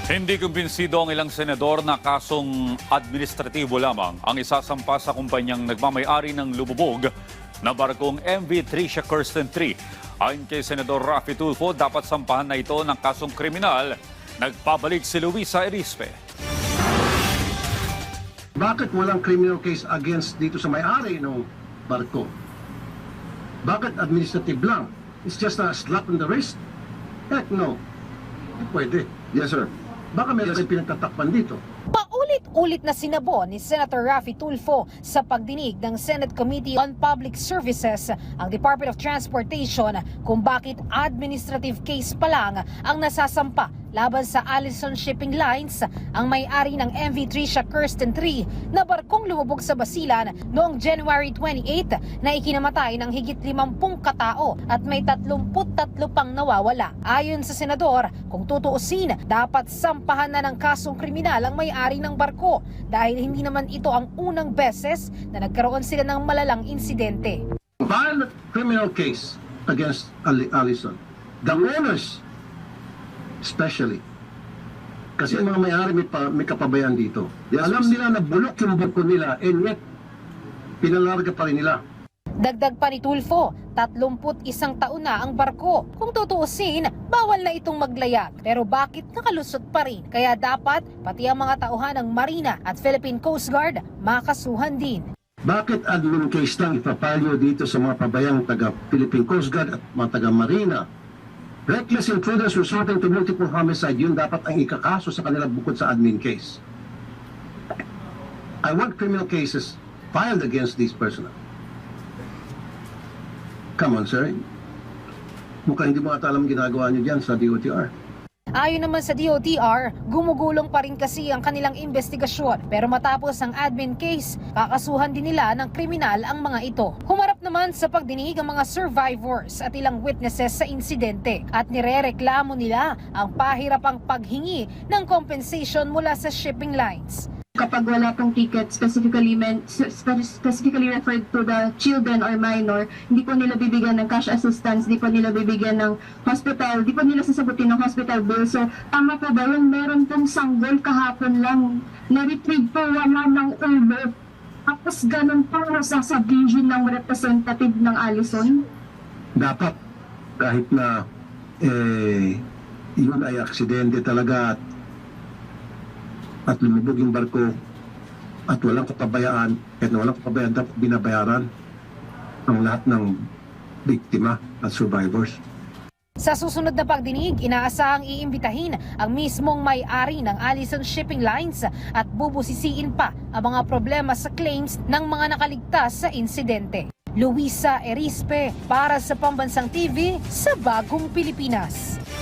Hindi kumbinsido ang ilang senador na kasong administratibo lamang ang isasampa sa kumpanyang nagmamay-ari ng lumubog na barkong MV Tricia Kirsten 3. Ayon kay Senador Raffy Tulfo, dapat sampahan na ito ng kasong kriminal. Nagpabalik si Luisa Erispe. Bakit walang criminal case against dito sa may-ari ng barko? Bakit administrative lang? It's just a slap on the wrist? Heck no. Hindi pwede. Yes, sir. Baka meron kayong pinagtatakpan dito. Paulit-ulit na sinabon ni Senator Raffy Tulfo sa pagdinig ng Senate Committee on Public Services ang Department of Transportation kung bakit administrative case pa lang ang nasasampa laban sa Allison Shipping Lines, ang may-ari ng MV Tricia Kirsten 3 na barkong lumubog sa Basilan noong January 28 na ikinamatay ng higit 50 katao at may 33 pang nawawala. Ayon sa senador, kung tutuusin, dapat sampahan na ng kasong kriminal ang may-ari ng barko dahil hindi naman ito ang unang beses na nagkaroon sila ng malalang insidente. File a criminal case against Allison. The owners, especially. Kasi ang mga may-ari may kapabayan dito. Yes, alam nila na bulok yung barko nila and yet pinalarga pa rin nila. Dagdag pa ni Tulfo, 31 taon na ang barko. Kung tutuusin, bawal na itong maglayag. Pero bakit nakalusot pa rin? Kaya dapat pati ang mga tauhan ng Marina at Philippine Coast Guard makasuhan din. Bakit admin case lang ipapalyo dito sa mga pabayang taga Philippine Coast Guard at mga taga Marina? Reckless imprudence resulting to multiple homicide, yun dapat ang ikakaso sa kanila bukod sa admin case. I want criminal cases filed against these personnel. Come on, sir. Mukhang hindi mo ata alam ginagawa niyo dyan sa DOTR. Ayon naman sa DOTR, gumugulong pa rin kasi ang kanilang investigasyon. Pero matapos ang admin case, kakasuhan din nila ng kriminal ang mga ito. Humarap naman sa pagdinig ang mga survivors at ilang witnesses sa insidente. At nirereklamo nila ang pahirapang paghingi ng compensation mula sa shipping lines. Kapag wala pong ticket specifically referred to the children or minor, hindi po nila bibigyan ng cash assistance, hindi po nila bibigyan ng hospital, hindi po nila sasagutin ng hospital bill. So, tama po ba yung meron pong sanggol kahapon lang, na-retrieve po wala ng ulo. Tapos ganun po sasabihin ng representative ng Allison? Dapat, kahit na yun ay aksidente talaga at lumubog yung barko at walang kapabayaan, kahit na walang kapabayaan, dapat binabayaran ang lahat ng biktima at survivors. Sa susunod na pagdinig, inaasahang iimbitahin ang mismong may-ari ng Allison Shipping Lines at bubusisiin pa ang mga problema sa claims ng mga nakaligtas sa insidente. Luisa Erispe para sa Pambansang TV sa Bagong Pilipinas.